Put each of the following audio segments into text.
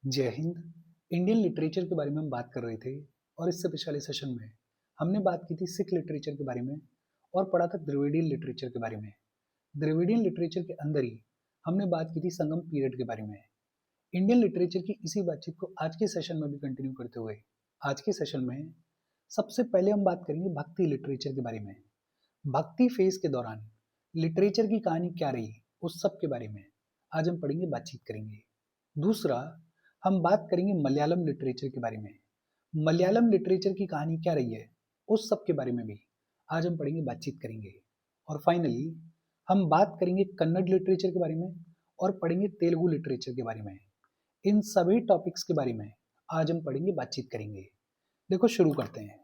जय Hind. Indian literature के बारे में हम बात कर रहे थे और इससे पिछले सेशन में हमने बात की थी सिख लिटरेचर के बारे में और पढ़ा था द्रविडियन लिटरेचर के बारे में। द्रविडियन लिटरेचर के अंदर ही हमने बात की थी संगम पीरियड के बारे में। इंडियन लिटरेचर की इसी बातचीत को आज के सेशन में भी कंटिन्यू करते हुए आज के सेशन में सबसे पहले हम बात करेंगे भक्ति लिटरेचर के बारे में। भक्ति फेज के दौरान लिटरेचर की कहानी क्या रही उस सब के बारे में आज हम पढ़ेंगे, बातचीत करेंगे। दूसरा, हम बात करेंगे मलयालम लिटरेचर के बारे में। मलयालम लिटरेचर की कहानी क्या रही है उस सब के बारे में भी आज हम पढ़ेंगे, बातचीत करेंगे। और फाइनली हम बात करेंगे कन्नड़ लिटरेचर के बारे में और पढ़ेंगे तेलुगु लिटरेचर के बारे में। इन सभी टॉपिक्स के बारे में आज हम पढ़ेंगे, बातचीत करेंगे। देखो, शुरू करते हैं।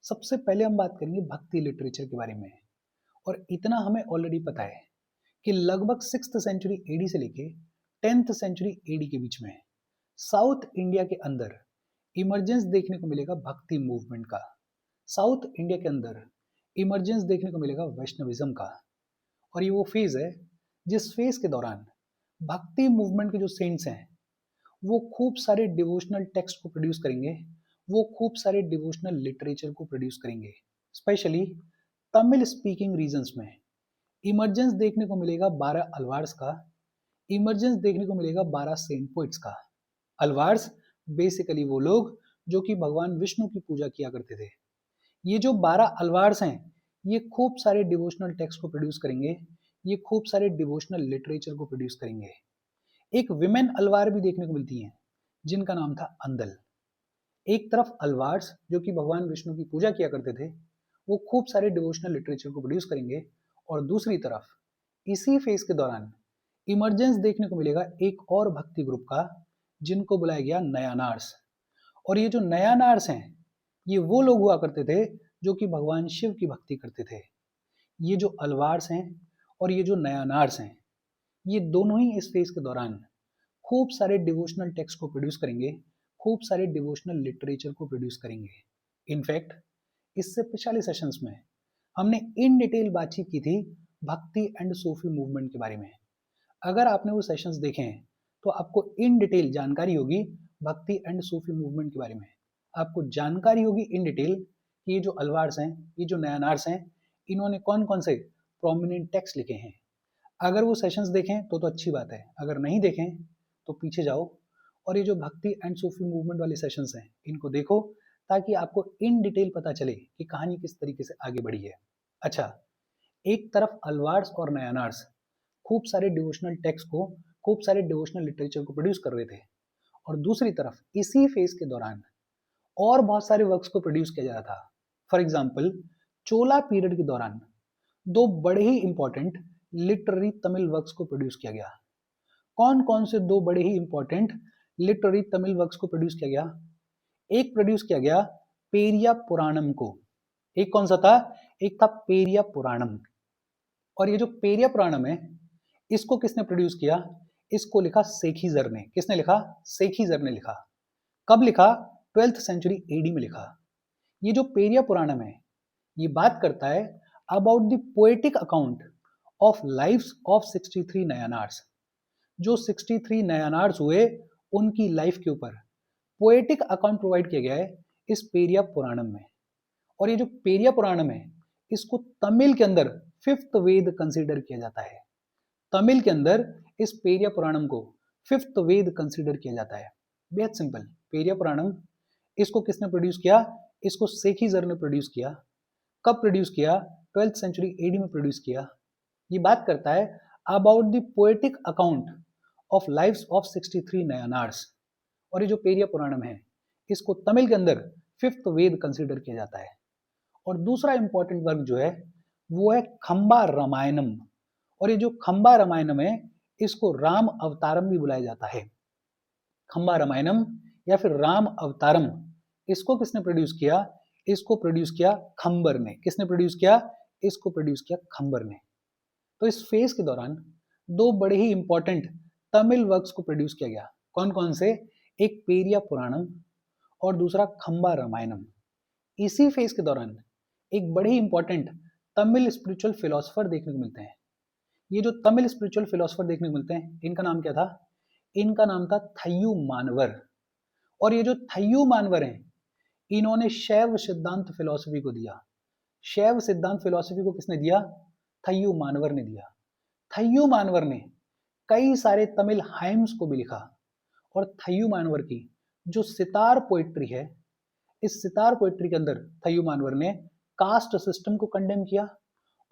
सबसे पहले हम बात करेंगे भक्ति लिटरेचर के बारे में। और इतना हमें ऑलरेडी पता है कि लगभग 6th सेंचुरी एडी से लेके 10th सेंचुरी एडी के बीच में साउथ इंडिया के अंदर इमरजेंस देखने को मिलेगा भक्ति मूवमेंट का। साउथ इंडिया के अंदर इमरजेंस देखने को मिलेगा वैष्णविज्म का। और ये वो फेज है जिस फेज के दौरान भक्ति मूवमेंट के जो सेंट्स हैं वो खूब सारे डिवोशनल टेक्स्ट को प्रोड्यूस करेंगे, वो खूब सारे डिवोशनल लिटरेचर को प्रोड्यूस करेंगे। स्पेशली तमिल स्पीकिंग रीजन्स में इमरजेंस देखने को मिलेगा 12 अलवार्स का, इमरजेंस देखने को मिलेगा 12 सेंट पोइट्स का। अलवार्स बेसिकली वो लोग जो कि भगवान विष्णु की पूजा किया करते थे। ये जो 12 अलवार्स हैं ये खूब सारे डिवोशनल टेक्स्ट को प्रोड्यूस करेंगे, ये खूब सारे डिवोशनल लिटरेचर को प्रोड्यूस करेंगे। एक विमेन अलवार भी देखने को मिलती हैं जिनका नाम था अंदल। एक तरफ अलवार्स जो कि भगवान विष्णु की पूजा किया करते थे वो खूब सारे डिवोशनल लिटरेचर को प्रोड्यूस करेंगे, और दूसरी तरफ इसी फेज के दौरान इमरजेंस देखने को मिलेगा एक और भक्ति ग्रुप का जिनको बुलाया गया नयानार्स। और ये जो नयानार्स हैं ये वो लोग हुआ करते थे जो कि भगवान शिव की भक्ति करते थे। ये जो अलवार्स हैं और ये जो नयानार्स हैं ये दोनों ही इस फेज के दौरान खूब सारे डिवोशनल टेक्स्ट को प्रोड्यूस करेंगे, खूब सारे डिवोशनल लिटरेचर को प्रोड्यूस करेंगे। इनफैक्ट इससे पिछले सेशंस में हमने इन डिटेल बातचीत की थी भक्ति एंड सूफी मूवमेंट के बारे में। अगर आपने वो सेशंस देखे हैं तो आपको इन डिटेल जानकारी होगी भक्ति एंड सूफी मूवमेंट के बारे में। आपको जानकारी होगी इन डिटेल कि ये जो अलवार्स हैं, ये जो नयानार्स हैं, इन्होंने कौन कौन से प्रोमिनेंट टेक्स्ट लिखे हैं। अगर वो सेशंस देखें तो अच्छी बात है, अगर नहीं देखें तो पीछे जाओ और ये जो भक्ति एंड सूफी मूवमेंट वाले सेशंस हैं इनको देखो ताकि आपको इन डिटेल पता चले कि कहानी किस तरीके से आगे बढ़ी है। अच्छा, एक तरफ अलवार्स और नयानार्स खूब सारे डिवोशनल टेक्स्ट को, खूब सारे डिवोशनल लिटरेचर को प्रोड्यूस कर रहे थे, और दूसरी तरफ इसी फेज के दौरान और बहुत सारे वर्क्स को प्रोड्यूस किया जा रहा था। फॉर एग्जाम्पल, चोला पीरियड के दौरान दो बड़े ही इंपॉर्टेंट लिटरेरी तमिल वर्क्स को प्रोड्यूस किया गया। कौन कौन से दो बड़े ही इंपॉर्टेंट लिटरेरी तमिल वर्क्स को प्रोड्यूस किया गया? एक प्रोड्यूस किया गया पेरिया पुराणम को। एक कौन सा था? एक था पेरिया पुराणम। और ये जो पेरिया पुराणम है इसको किसने प्रोड्यूस किया? इसको लिखा सेखीजर ने। किसने लिखा? सेखीजर ने लिखा। कब लिखा? 12th सेंचुरी एडी में लिखा। ये जो पेरिया पुराणम है ये बात करता है about the poetic account of lives of 63 Nayanars. जो 63 नयानार्स हुए उनकी लाइफ के ऊपर पोएटिक अकाउंट प्रोवाइड किया गया है इस पेरिया पुराणम में। और ये जो पेरिया पुराणम है इसको तमिल के अंदर 5th वेद कंसीडर किया जाता है। तमिल के अंदर इस पेरिया पुराणम को 5th वेद कंसीडर किया जाता है। बेहद सिंपल, पेरिया पुराणम इसको किसने प्रोड्यूस किया? इसको सेखीजर ने प्रोड्यूस किया। कब प्रोड्यूस किया? 12th सेंचुरी एडी में प्रोड्यूस किया। ये बात करता है about the poetic account of lives of 63 Nayanars. और ये जो पेरिया पुराणम है इसको तमिल के अंदर 5th वेद कंसीडर किया जाता है। और दूसरा इंपॉर्टेंट वर्क जो है वो है खंबा रामायणम। और ये जो खंबा रामायणम है इसको राम अवतारम भी बुलाया जाता है। खंबा रामायणम या फिर राम अवतारम, इसको किसने प्रोड्यूस किया? इसको प्रोड्यूस किया खंबर ने। किसने प्रोड्यूस किया? इसको प्रोड्यूस किया खंबर ने। तो इस फेज के दौरान दो बड़े ही इंपॉर्टेंट तमिल वर्क्स को प्रोड्यूस किया गया। कौन कौन से? एक पेरिया पुराणम और दूसरा खंबा रामायणम। इसी फेज के दौरान एक बड़े ही इंपॉर्टेंट तमिल स्पिरिचुअल फिलोसफर देखने को मिलते हैं। ये जो तमिल स्पिरिचुअल फिलोसफर देखने को मिलते हैं इनका नाम क्या था? इनका नाम था थय्यू मानवर। और ये जो थय्यू मानवर हैं, इन्होंने शैव सिद्धांत फिलॉसफी को दिया। शैव सिद्धांत फिलॉसफी को किसने दिया? थय्यू मानवर ने दिया। थय्यू मानवर ने कई सारे तमिल हाइम्स को भी लिखा। और थय्यू मानवर की जो सितार पोइट्री है, इस सितार पोइट्री के अंदर थय्यू मानवर ने कास्ट सिस्टम को कंडेम किया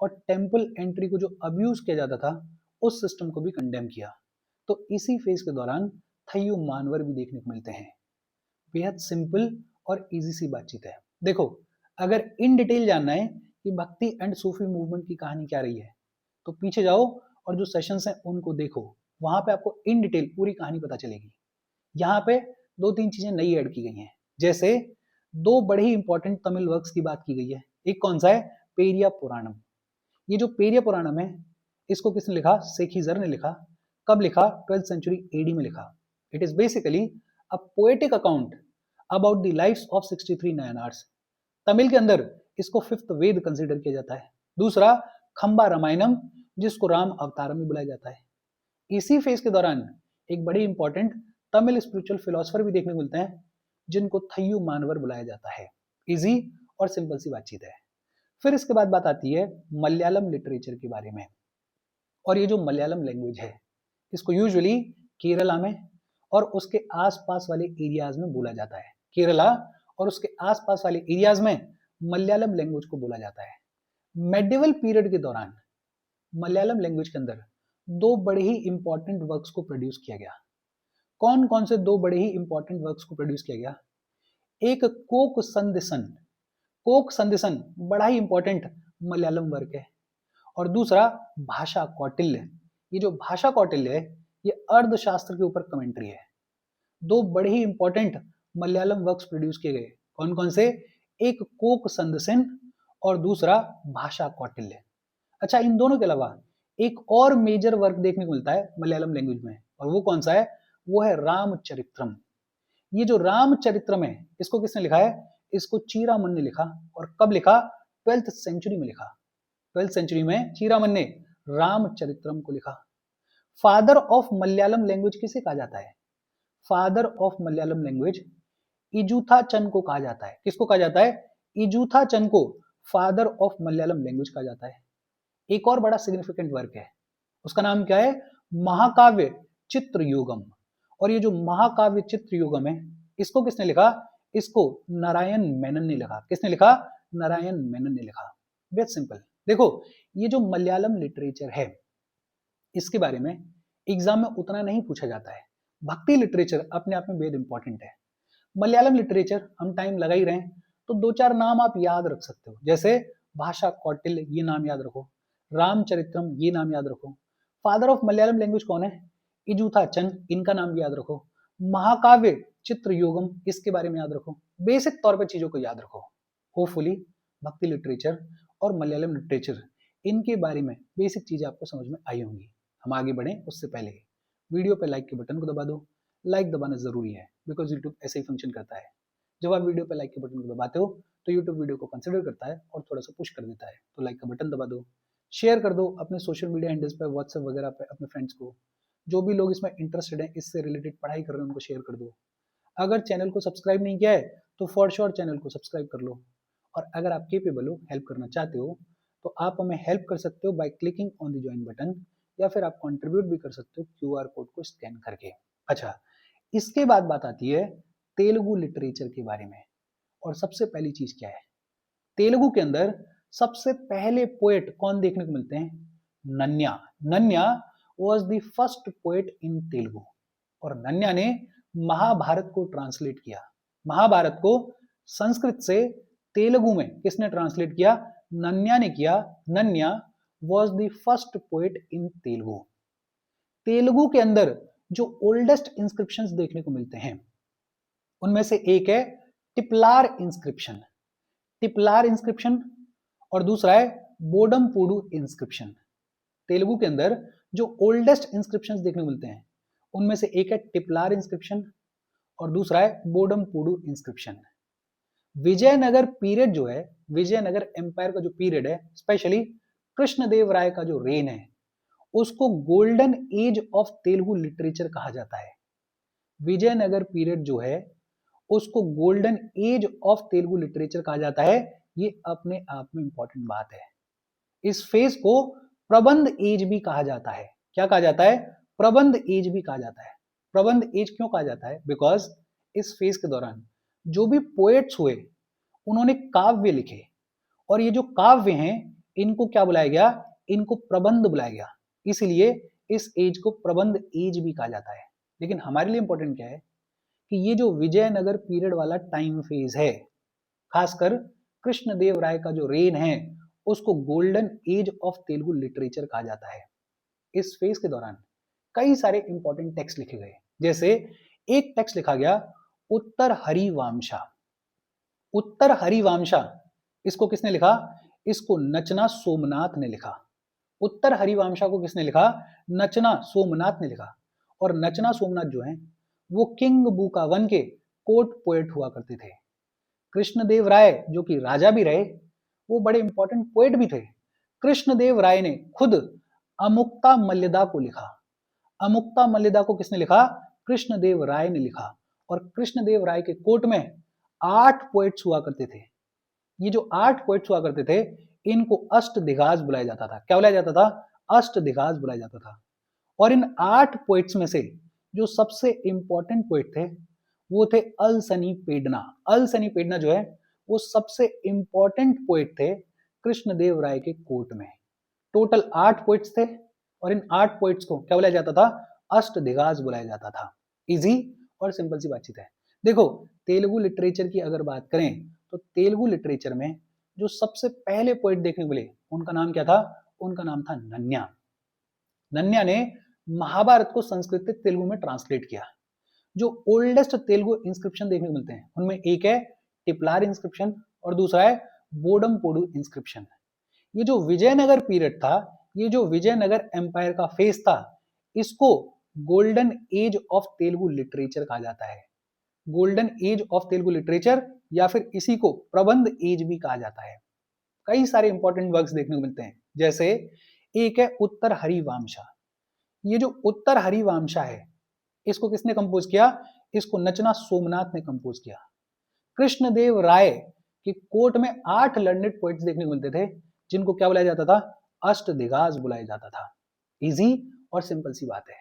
और टेम्पल एंट्री को जो अब्यूज किया जाता था उस सिस्टम को भी कंडेम किया। तो इसी फेज के दौरान थय्यू मानवर भी देखने को मिलते हैं। बेहद सिंपल और इजी सी बातचीत है। देखो, अगर इन डिटेल जानना है कि भक्ति एंड सूफी मूवमेंट की कहानी क्या रही है, तो पीछे जाओ और जो सेशंस हैं उनको देखो, वहां पे आपको इन डिटेल पूरी कहानी पता चलेगी। यहाँ पे दो तीन चीजें नई ऐड की गई हैं। जैसे दो बड़े ही इंपॉर्टेंट तमिल वर्क्स की बात की गई है। एक कौन सा है? पेरिया पुराणम। ये जो पेरिया पुराणम है, इसको किसने लिखा? सेखीजर ने लिखा। कब लिखा? 12th सेंचुरी एडी में लिखा। It is basically a poetic account about the lifes of 63 Nayanars. Tamil के अंदर इसको फिफ्थ वेद कंसिडर किया जाता है। दूसरा खंबा रामायणम, जिसको राम अवतारम भी बुलाया जाता है। इसी फेज के दौरान एक बड़ी इंपॉर्टेंट तमिल स्पिरिचुअल फिलोसफर भी देखने को मिलते हैं, जिनको थय्यू मानवर बुलाया जाता है। इजी और सिंपल सी बातचीत है। फिर इसके बाद बात आती है मलयालम लिटरेचर के बारे में। और ये जो मलयालम लैंग्वेज है, इसको यूजुअली केरला में और उसके आसपास वाले एरियाज में बोला जाता है। केरला और उसके आसपास वाले एरियाज में मलयालम लैंग्वेज को बोला जाता है। मेडिवल पीरियड के दौरान मलयालम लैंग्वेज के अंदर दो बड़े ही इंपॉर्टेंट वर्क्स को प्रोड्यूस किया गया। कौन कौन से दो बड़े ही इंपॉर्टेंट वर्क्स को प्रोड्यूस किया गया? एक कोक संदेशन। कोक संदेशन बड़ा ही इंपॉर्टेंट मलयालम वर्क है। और दूसरा भाषा कौटिल्य। ये जो भाषा कौटिल्य है, ये अर्थशास्त्र के ऊपर कमेंट्री है। दो बड़े ही इंपॉर्टेंट मलयालम वर्क्स प्रोड्यूस किए गए। कौन कौन से? एक कोक संदेशन और दूसरा भाषा कौटिल्य। अच्छा, इन दोनों के अलावा एक और मेजर वर्क देखने को मिलता है मलयालम लैंग्वेज में, और वो कौन सा है? वो है रामचरित्रम। ये जो रामचरित्रम है, इसको किसने लिखा है? इसको चीरामन ने लिखा। और कब लिखा? 12th सेंचुरी में लिखा। 12th सेंचुरी में चीरामन ने रामचरित्रम को लिखा। फादर ऑफ मलयालम लैंग्वेज किसे कहा जाता है? फादर ऑफ मलयालम लैंग्वेज इजूथाचन को कहा जाता है। किसको कहा जाता है? इजूथाचन को फादर ऑफ मलयालम लैंग्वेज कहा जाता है। एक और बड़ा सिग्निफिकेंट वर्क है, उसका नाम क्या है? महाकाव्य चित्रयुगम। और ये जो महाकाव्य चित्रयुगम है, इसको किसने लिखा? इसको नारायण मेनन ने लिखा। किसने लिखा? नारायण मेनन ने लिखा। बेहद सिंपल। देखो, ये जो मलयालम लिटरेचर है, इसके बारे में एग्जाम में उतना नहीं पूछा जाता है। भक्ति लिटरेचर अपने आप में बेहद इंपॉर्टेंट है। मलयालम लिटरेचर हम टाइम लगा ही रहे हैं, तो दो चार नाम आप याद रख सकते हो। जैसे भाषा कौटिल्य, ये नाम याद रखो। रामचरित्रम, ये नाम याद रखो। फादर ऑफ मलयालम लैंग्वेज कौन है? इजूथाचन, इनका नाम भी याद रखो। महाकाव्य चित्रयुगम, इसके बारे में याद रखो। बेसिक तौर पर चीजों को याद रखो। होपफुली भक्ति लिटरेचर और मलयालम लिटरेचर, इनके बारे में बेसिक चीजें आपको समझ में आई होंगी। हम आगे बढ़े उससे पहले वीडियो पे लाइक के बटन को दबा दो। लाइक दबाना जरूरी है, बिकॉज यूट्यूब ऐसे ही फंक्शन करता है। जब आप वीडियो पे लाइक के बटन को दबाते हो तो यूट्यूब वीडियो को कंसिडर करता है और थोड़ा सा पुश कर देता है। तो लाइक का बटन दबा दो, शेयर कर दो अपने सोशल मीडिया हैंडल्स पे, व्हाट्सएप वगैरह पे अपने फ्रेंड्स को। जो भी लोग इसमें इंटरेस्टेड हैं, इससे रिलेटेड पढ़ाई कर रहे हैं, उनको शेयर कर दो। अगर चैनल को सब्सक्राइब नहीं किया है तो फॉर श्योर चैनल को सब्सक्राइब कर लो। और अगर आप केपेबल हो, हेल्प करना चाहते हो, तो आप हमें हेल्प कर सकते हो by clicking on the join button, या फिर आप कंट्रीब्यूट भी कर सकते हो क्यूआर कोड को स्कैन करके। अच्छा, इसके बाद बात आती है तेलुगु लिटरेचर के बारे में। और सबसे पहली चीज क्या है? तेलुगु के अंदर सबसे पहले पोएट कौन देखने को मिलते हैं? Nannaya. Nannaya was the first poet in Telugu. और नन्या ने महाभारत को ट्रांसलेट किया। महाभारत को संस्कृत से तेलुगु में किसने ट्रांसलेट किया? नन्या ने किया। Nannaya was the first poet in Telugu. Telugu के अंदर जो ओल्डेस्ट इंस्क्रिप्शंस देखने को मिलते हैं, उनमें से एक है टिपलार इंस्क्रिप्शन। टिपलार इंस्क्रिप्शन। और दूसरा है बोडमपूडू इंस्क्रिप्शन। तेलुगु के अंदर जो ओल्डेस्ट इंस्क्रिप्शंस देखने को मिलते हैं, उनमें से एक है टिपलार इंस्क्रिप्शन और दूसरा है बोडमपूडू इंस्क्रिप्शन। विजयनगर पीरियड जो है, विजयनगर एम्पायर का जो पीरियड है, स्पेशली कृष्णदेव राय का जो रेन है, उसको golden age of Telugu literature कहा जाता है। विजयनगर पीरियड जो है उसको golden age of Telugu literature कहा जाता है। ये अपने आप में इंपॉर्टेंट बात है। इस फेज को प्रबंध एज भी कहा जाता है। क्या कहा जाता है? प्रबंध एज भी कहा जाता है। प्रबंध एज क्यों कहा जाता है? बिकॉज इस फेज के दौरान जो भी पोएट्स हुए उन्होंने काव्य लिखे, और ये जो काव्य हैं इनको क्या बुलाया गया? इनको प्रबंध बुलाया गया। इसलिए इस एज को प्रबंध एज भी कहा जाता है। लेकिन हमारे लिए इंपॉर्टेंट क्या है कि ये जो विजयनगर पीरियड वाला टाइम फेज है, खासकर कृष्णदेव राय का जो रेन है, उसको golden age of Telugu literature कहा जाता है। इस फेज के दौरान कई सारे इंपॉर्टेंट टेक्स्ट लिखे गए। जैसे एक टेक्स्ट लिखा गया उत्तर हरिवांशा। उत्तर हरिवांशा, इसको किसने लिखा? इसको नचना सोमनाथ ने लिखा। उत्तर हरिवांशा को किसने लिखा? नचना सोमनाथ ने लिखा। और नचना सोमनाथ जो है वो किंग बुकावन के कोर्ट पोएट हुआ करते थे। कृष्णदेव राय जो कि राजा भी रहे, वो बड़े इंपॉर्टेंट पोएट भी थे। कृष्णदेव राय ने खुद अमुक्ता मल्यदा को लिखा। अमुक्ता मल्यदा को किसने लिखा? कृष्णदेव राय ने लिखा। और कृष्णदेव राय के कोर्ट में 8 पोएट्स हुआ करते थे। ये जो 8 पोएट्स हुआ करते थे इनको अष्टदिग्गज बुलाया जाता था। क्या बुलाया जाता था? अष्टदिग्गज बुलाया जाता था। और इन 8 पोएट्स में से जो सबसे इंपॉर्टेंट पोएट थे वो थे अलसनी पेडना। अलसनी पेडना जो है वो सबसे इंपॉर्टेंट पोएट थे कृष्णदेव राय के कोर्ट में। टोटल 8 पोएट्स थे और इन 8 पोएट्स को क्या बुलाया जाता था? अष्टदिग्गज बुलाया जाता था। इजी और सिंपल सी बातचीत है। देखो, तेलुगु लिटरेचर की अगर बात करें तो तेलुगु लिटरेचर में जो सबसे पहले पोएट देखने को मिले उनका नाम क्या था? उनका नाम था नन्या। नन्या ने महाभारत को संस्कृत से तेलुगु में ट्रांसलेट किया। जो ओल्डेस्ट तेलुगु इंस्क्रिप्शन देखने को मिलते हैं उनमें एक है टिपलार इंस्क्रिप्शन और दूसरा है बोडमपोडु इंस्क्रिप्शन। ये जो विजयनगर पीरियड था, ये जो विजयनगर एम्पायर का फेज था, इसको golden age of Telugu literature कहा जाता है। Golden age of Telugu literature या फिर इसी को प्रबंध एज भी कहा जाता है। कई सारे इंपॉर्टेंट वर्क्स देखने को मिलते हैं। जैसे एक है उत्तर हरिवांशा। ये जो उत्तर हरिवांशा है इसको किसने कंपोज किया? इसको नचना सोमनाथ ने कंपोज किया। कृष्णदेव राय की कोर्ट में 8 लर्नेड पोएट्स देखने को मिलते थे जिनको क्या बुलाया जाता था? अष्टदिग्गज बुलाया जाता था। इजी और सिंपल सी बात है।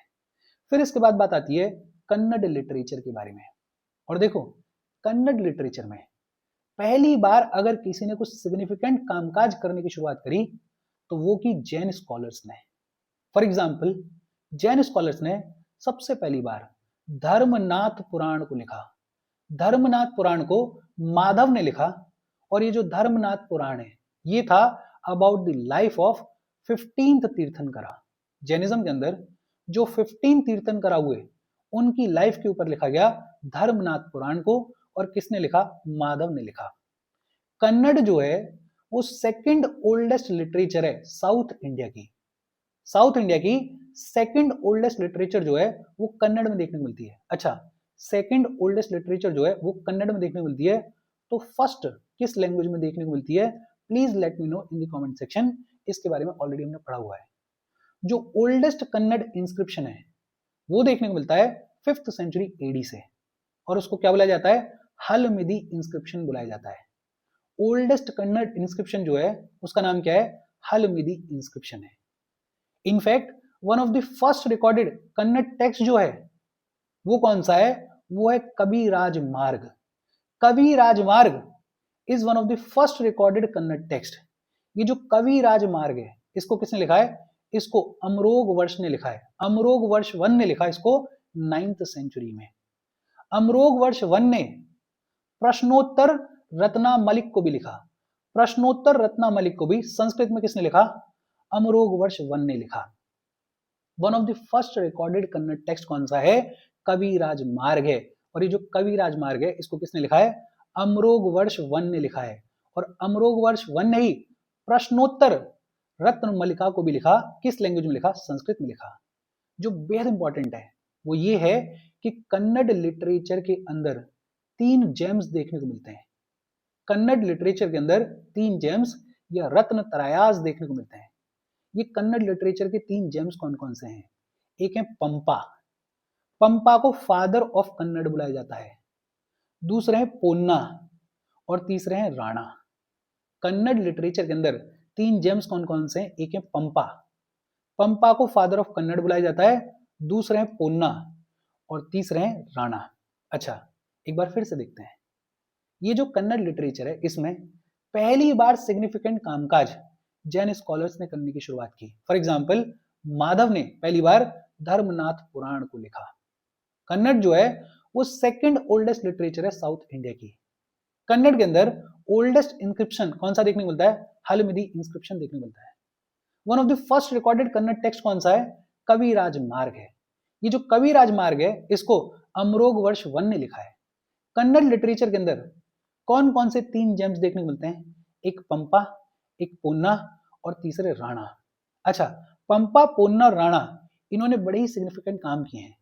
फिर इसके बाद बात आती है कन्नड़ लिटरेचर के बारे में। और देखो, कन्नड़ लिटरेचर में पहली बार अगर किसी ने कुछ सिग्निफिकेंट कामकाज करने की शुरुआत करी तो वो की जैन स्कॉलर्स ने। फॉर एग्जाम्पल, जैन स्कॉलर्स ने सबसे पहली बार धर्मनाथ पुराण को लिखा। धर्मनाथ पुराण को माधव ने लिखा। और ये जो धर्मनाथ पुराण है ये था about the life of 15th Tirthankara. Jainism के अंदर जो 15 तीर्थंकरा हुए उनकी लाइफ के ऊपर लिखा गया धर्मनाथ पुराण को। और किसने लिखा? माधव ने लिखा। कन्नड़ जो है वो सेकंड ओल्डेस्ट लिटरेचर है साउथ इंडिया की। साउथ इंडिया की सेकंड ओल्डेस्ट लिटरेचर जो है वो कन्नड़ में देखने को मिलती है। अच्छा, सेकंड ओल्डेस्ट लिटरेचर जो है वो कन्नड़ में देखने को मिलती है, तो फर्स्ट किस लैंग्वेज में देखने को मिलती है? Please let me know in the comment section. इसके बारे में ऑलरेडी हमने पढ़ा हुआ है। जो ओल्डेस्ट कन्नड़ इंस्क्रिप्शन है वो देखने को मिलता है 5th सेंचुरी एडी से, और उसको क्या बुलाया जाता है? हलमिदी इंस्क्रिप्शन बुलाया जाता है। ओल्डेस्ट कन्नड़ इंस्क्रिप्शन जो है उसका नाम क्या है? हलमिदी इंस्क्रिप्शन है। In fact one of the first recorded Kannada text जो है वो कौन सा है? वो है कविराज मार्ग। कविराज मार्ग is one of the first recorded Kannada text. ये जो कविराज मार्ग है इसको किसने लिखा है? इसको अमरोग वर्ष ने लिखा है। अमरोग वर्ष 1 ने लिखा इसको 9th सेंचुरी में। अमरोग वर्ष 1 ने प्रश्नोत्तर रत्ना मलिक को भी लिखा। प्रश्नोत्तर रत्ना मलिक को भी संस्कृत में किसने लिखा? अमरोग वर्ष 1 ने लिखा। One of the first recorded Kannada text कौन सा है? कविराज मार्ग है। और ये जो कविराज मार्ग है इसको किसने लिखा है? अमरोग वर्ष 1 ने लिखा है। और अमरोग वर्ष 1 ने ही प्रश्नोत्तर रत्न मलिका को भी लिखा। किस लैंग्वेज में लिखा? संस्कृत में लिखा। जो बेहद इंपॉर्टेंट है वो ये है कि कन्नड़ लिटरेचर के अंदर 3 जेम्स देखने को मिलते हैं। कन्नड़ लिटरेचर के अंदर 3 जेम्स या रत्न त्रयास देखने को मिलते हैं। ये कन्नड़ लिटरेचर के 3 जेम्स कौन कौन से हैं? एक है पंपा, पंपा को फादर ऑफ कन्नड़ बुलाया जाता है। दूसरे हैं पोन्ना और तीसरे हैं राणा। कन्नड़ लिटरेचर के अंदर 3 जेम्स कौन कौन से हैं? एक है पंपा, पंपा को फादर ऑफ कन्नड़ बुलाया जाता है। दूसरे हैं पोन्ना और तीसरे हैं राणा। अच्छा, एक बार फिर से देखते हैं। ये जो कन्नड़ लिटरेचर है, इसमें पहली बार सिग्निफिकेंट कामकाज जैन स्कॉलर्स ने करने की शुरुआत की। फॉर एग्जाम्पल, माधव ने पहली बार धर्मनाथ पुराण को लिखा। कन्नड़ जो है वो सेकंड ओल्डेस्ट लिटरेचर है साउथ इंडिया की। कन्नड़ के अंदर ओल्डेस्ट इंस्क्रिप्शन कौन सा देखने को मिलता है? हलमिदी इंस्क्रिप्शन देखने को मिलता है। One of the first recorded Kannada text कौन सा है? कविराज मार्ग है। ये जो कविराज मार्ग है, इसको अमरोग वर्ष 1 ने लिखा है। कन्नड़ लिटरेचर के अंदर कौन कौन से 3 जेम्स देखने को मिलते हैं? एक पंपा, एक पोन्ना और तीसरे राणा। अच्छा, पंपा, पोन्ना और राणा, इन्होंने बड़े ही सिग्निफिकेंट काम किए हैं।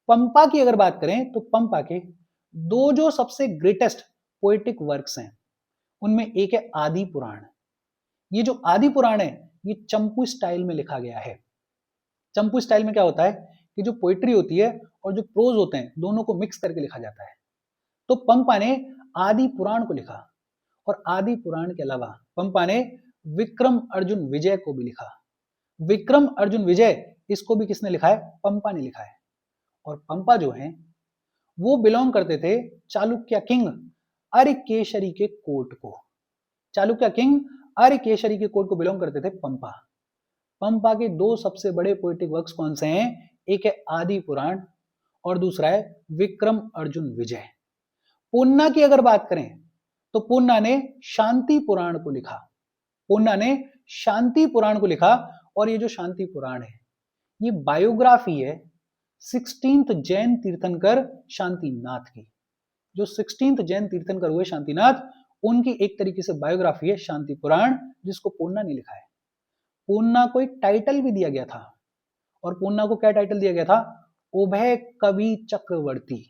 पंपा की अगर बात करें तो पंपा के 2 जो सबसे ग्रेटेस्ट पोएटिक वर्क्स हैं, उनमें एक है आदि पुराण। ये जो आदि पुराण है, ये चंपू स्टाइल में लिखा गया है। चंपू स्टाइल में क्या होता है कि जो पोएट्री होती है और जो प्रोज होते हैं, दोनों को मिक्स करके लिखा जाता है। तो पंपा ने आदि पुराण को लिखा और आदि पुराण के अलावा पंपा ने विक्रम अर्जुन विजय को भी लिखा। विक्रम अर्जुन विजय, इसको भी किसने लिखा है? पंपा ने लिखा है। और पंपा जो है वो बिलोंग करते थे चालुक्य किंग अरिकेशरी के कोर्ट को। चालुक्य किंग अरिकेशरी के कोर्ट को बिलोंग करते थे पंपा। पंपा के 2 सबसे बड़े पोएटिक वर्क्स कौन से हैं? एक है आदि पुराण और दूसरा है विक्रम अर्जुन विजय। पोन्ना की अगर बात करें तो पोन्ना ने शांति पुराण को लिखा। पोन्ना ने शांति पुराण को लिखा और ये जो शांति पुराण है, ये बायोग्राफी है 16th जैन तीर्थंकर शांतिनाथ की। जो 16th जैन तीर्थंकर हुए शांतिनाथ, उनकी एक तरीके से बायोग्राफी है शांति पुराण, जिसको पोन्ना ने लिखा है। पोन्ना को एक टाइटल भी दिया गया था, और पोन्ना को क्या टाइटल दिया गया था? उभय कवि चक्रवर्ती।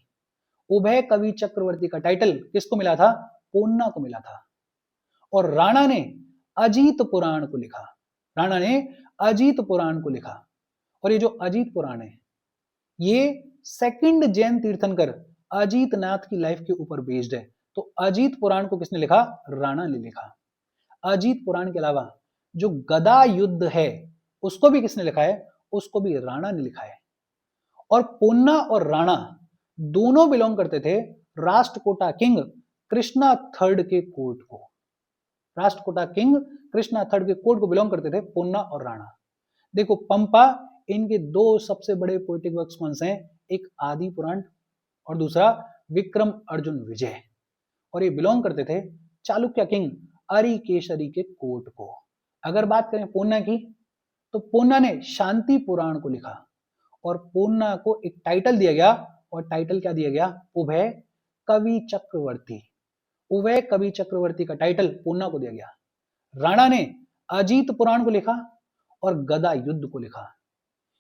उभय कवि चक्रवर्ती का टाइटल किसको मिला था? पोन्ना को मिला था। और राणा ने अजीत पुराण को लिखा। राणा ने अजीत पुराण को लिखा। और ये जो अजीत पुराण है, ये सेकंड जैन तीर्थंकर अजीत नाथ की लाइफ के ऊपर बेस्ड है। तो अजीत पुराण को किसने लिखा? राणा ने लिखा। अजीत पुराण के अलावा जो गदा युद्ध है, उसको भी किसने लिखा है? उसको भी राणा ने लिखा है। और पोन्ना और राणा दोनों बिलोंग करते थे राष्ट्रकूटा किंग कृष्णा थर्ड के कोर्ट को। राष्ट्रकूटा किंग कृष्णा थर्ड के कोर्ट को बिलोंग करते थे पोन्ना और राणा। देखो, पंपा, इनके 2 सबसे बड़े पोएटिक वर्क्स कौन से हैं? एक आदि पुराण और दूसरा विक्रम अर्जुन विजय। और ये बिलोंग करते थे चालुक्य किंग अरिकेशरी के कोर्ट को। अगर बात करें पोन्ना की, तो पोन्ना ने शांति पुराण को लिखा और पोन्ना को एक टाइटल दिया गया, और टाइटल क्या दिया गया? उभय कवि चक्रवर्ती। उभय कवि चक्रवर्ती का टाइटल पोन्ना को दिया गया। राणा ने अजीत पुराण को लिखा और गदा युद्ध को लिखा।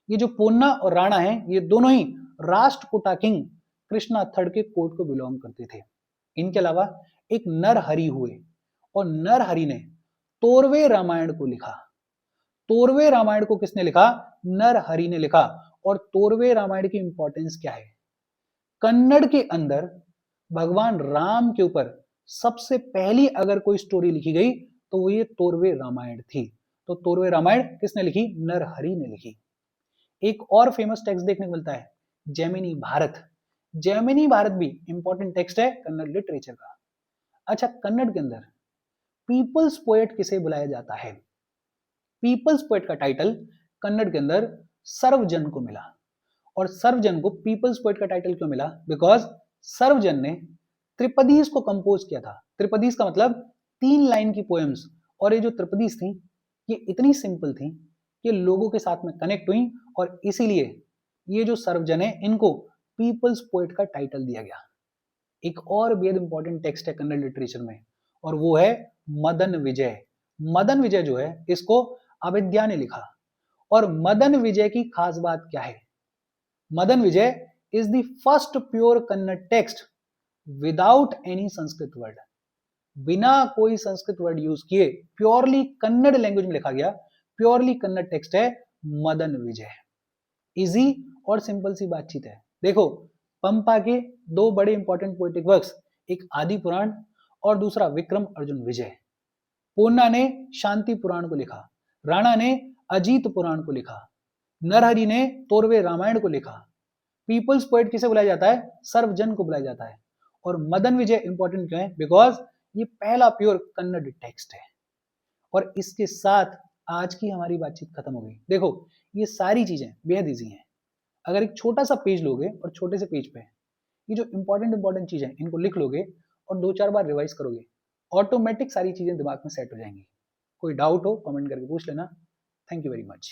ये जो पोन्ना और राणा हैं, ये दोनों ही राष्ट्रकूटा किंग कृष्णा थर्ड के कोर्ट को बिलोंग करते थे। इनके अलावा एक नरहरि हुए, और नरहरि ने तोरवे रामायण को लिखा। तोरवे रामायण को किसने लिखा? नरहरि ने लिखा। और तोरवे रामायण की इंपॉर्टेंस क्या है? कन्नड़ के अंदर भगवान राम के ऊपर सबसे पहली अगर कोई स्टोरी लिखी गई तो वो ये तोरवे रामायण थी। तो तोरवे रामायण किसने लिखी? नरहरि ने लिखी। एक और फेमस टेक्स्ट देखने को मिलता है, जैमिनी भारत। जैमिनी भारत भी इंपॉर्टेंट टेक्स्ट है कन्नड़ लिटरेचर का। अच्छा, कन्नड़ के अंदर पीपल्स पोएट किसे बुलाया जाता है? पीपल्स पोएट का टाइटल कन्नड़ के अंदर सर्वजन को मिला। और सर्वजन को पीपल्स पोएट का टाइटल क्यों मिला? बिकॉज सर्वजन ने त्रिपदीस को कंपोज किया था। त्रिपदीस का मतलब 3 लाइन की पोएम्स। और ये जो त्रिपदीस थी, ये इतनी सिंपल थी कि लोगों के साथ में कनेक्ट हुई, और इसीलिए ये जो सर्वजन है, इनको पीपल्स पोएट का टाइटल दिया गया। एक और बेहद इंपॉर्टेंट टेक्स्ट है कन्नड़ लिटरेचर में, और वो है मदन विजय। मदन विजय जो है, इसको अविद्या ने लिखा। और मदन विजय की खास बात क्या है? Madan Vijay is the first pure Kannada text without any Sanskrit word. बिना कोई संस्कृत वर्ड यूज किए प्योरली कन्नड़ लैंग्वेज में लिखा गया प्योरली कन्नड़ टेक्स्ट है मदन विजय। इजी और सिंपल सी बातचीत है। देखो, पंपा के दो बड़े इंपॉर्टेंट पोएटिक वर्क्स, एक आदि पुराण और दूसरा विक्रम अर्जुन विजय। पोन्ना ने शांति पुराण को लिखा, राणा ने अजीत पुराण को लिखा, नरहरि ने तोरवे रामायण को लिखा। पीपल्स पोएट किसे बुलाया जाता है? सर्वजन को बुलाया जाता है। और मदन विजय इंपॉर्टेंट क्यों है? बिकॉज ये पहला प्योर कन्नड़ टेक्स्ट है। और इसके साथ आज की हमारी बातचीत खत्म हो गई। देखो, ये सारी चीजें बेहद ईजी हैं। अगर एक छोटा सा पेज लोगे और छोटे से पेज पे ये जो इंपॉर्टेंट चीजें इनको लिख लोगे और 2-4 बार रिवाइज करोगे, ऑटोमेटिक सारी चीजें दिमाग में सेट हो जाएंगी। कोई डाउट हो कमेंट करके पूछ लेना। Thank you very much.